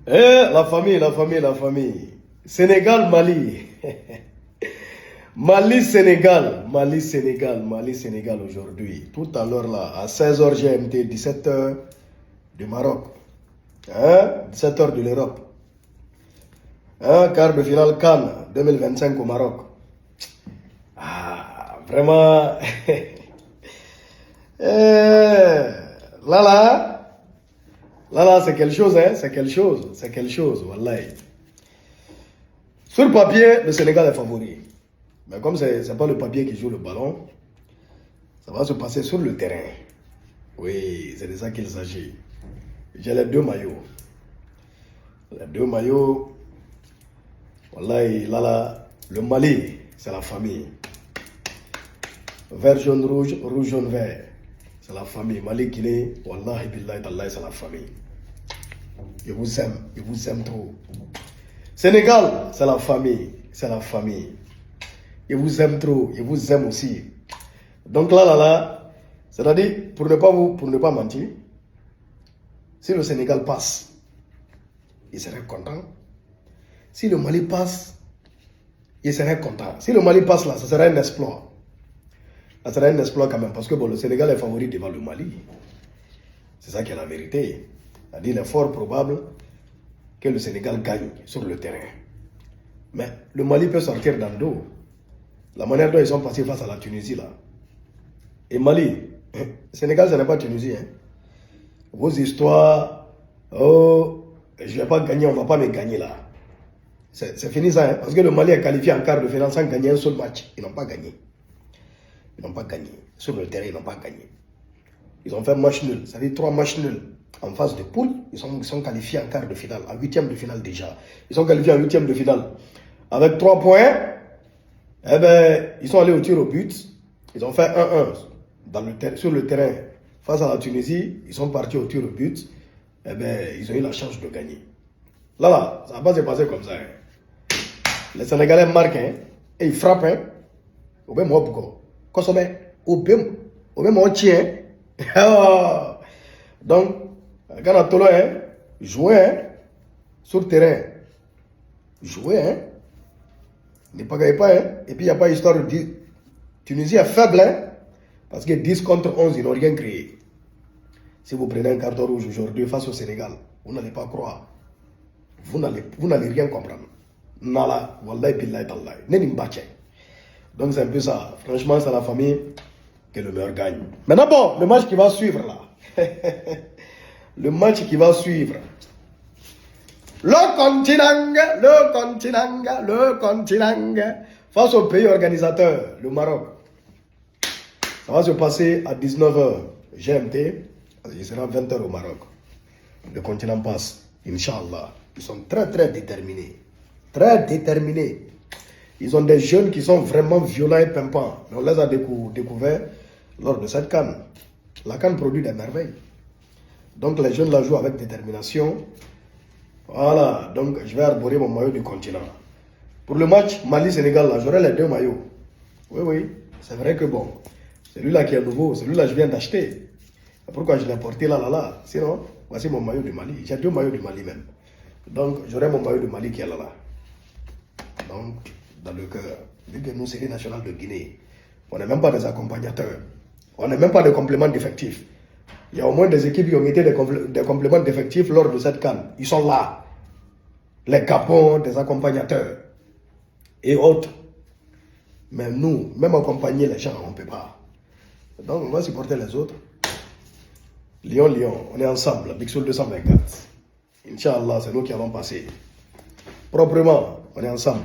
La famille, la famille, la famille. Sénégal, Mali. Mali, Sénégal. Mali, Sénégal. Mali, Sénégal aujourd'hui. Tout à l'heure là, à 16h GMT, 17h du Maroc. 17h de l'Europe. Quart de finale Cannes 2025 au Maroc. Ah, vraiment. Là, c'est quelque chose, hein, c'est quelque chose, wallahi. Sur le papier, le Sénégal est favori. Mais comme ce n'est pas le papier qui joue le ballon, ça va se passer sur le terrain. Oui, c'est de ça qu'il s'agit. J'ai les deux maillots. Les deux maillots, wallahi, là, le Mali, c'est la famille. Vert, jaune, rouge, rouge, jaune, vert. C'est la famille. Mali, Guinée, wallahi, billahi, tallahi, c'est la famille. Je vous aime trop. Sénégal, c'est la famille, c'est la famille. Je vous aime trop, je vous aime aussi. Donc là, c'est-à-dire, pour ne pas mentir, si le Sénégal passe, il serait content. Si le Mali passe, il serait content. Si le Mali passe là, ce serait un exploit. Ça serait un exploit quand même, parce que bon, le Sénégal est favori devant le Mali. C'est ça qui est la vérité. C'est-à-dire, il est fort probable que le Sénégal gagne sur le terrain. Mais le Mali peut sortir dans le dos. La manière dont ils sont passés face à la Tunisie là. Et Mali, Sénégal, ce n'est pas Tunisie. Hein. Vos histoires, oh, je ne vais pas gagner, on ne va pas me gagner là. C'est fini ça, hein, parce que le Mali est qualifié en quart de finale sans gagner un seul match. Ils n'ont pas gagné. Ils n'ont pas gagné. Sur le terrain, ils n'ont pas gagné. Ils ont fait un match nul, ça veut dire 3 matchs nuls. En phase de poule, ils sont qualifiés en quart de finale, en 8e de finale déjà. Ils sont qualifiés en 8e de finale. Avec 3 points, eh ben, ils sont allés au tir au but. Ils ont fait 1-1 sur le terrain. Face à la Tunisie, ils sont partis au tir au but. Eh ben, ils ont eu la chance de gagner. Là, ça va pas se passer comme ça. Hein. Les Sénégalais marquent, hein, et ils frappent. Hein. Au même moment, au même moment, tient. Donc, quand on a hein, jouer hein, sur le terrain, jouer, hein, ne pagaille pas, hein, et puis il n'y a pas histoire de dire Tunisie est faible, hein, parce que 10 contre 11, ils n'ont rien créé. Si vous prenez un carton rouge aujourd'hui face au Sénégal, vous n'allez pas croire. Vous n'allez rien comprendre. Nala, wallahi billahi tallahi, nenim bache. Donc c'est un peu ça. Franchement, c'est la famille que le meilleur gagne. Maintenant, bon, le match qui va suivre là. Le match qui va suivre. Le continent, face au pays organisateur, le Maroc. Ça va se passer à 19h GMT. Il sera 20h au Maroc. Le continent passe, Inch'Allah. Ils sont très très déterminés. Très déterminés. Ils ont des jeunes qui sont vraiment violents et pimpants. On les a découverts lors de cette CAN. La CAN produit des merveilles. Donc les jeunes la jouent avec détermination. Voilà, donc je vais arborer mon maillot du continent. Pour le match Mali-Sénégal, là, j'aurai les deux maillots. Oui, c'est vrai que bon, celui-là qui est nouveau, celui-là je viens d'acheter. Pourquoi je l'ai porté là. Sinon, voici mon maillot du Mali. J'ai 2 maillots du Mali même. Donc j'aurai mon maillot du Mali qui est là. Donc, dans le cœur, vu que nous, c'est les nationales de Guinée, on n'est même pas des accompagnateurs. On n'est même pas de compléments d'effectifs. Il y a au moins des équipes qui ont été des compléments d'effectifs lors de cette CAN. Ils sont là. Les Gabons, des accompagnateurs et autres. Mais nous, même accompagner les gens, on ne peut pas. Donc on va supporter les autres. Lyon, on est ensemble. Big Soul 224. Inch'Allah, c'est nous qui allons passer. Proprement, on est ensemble.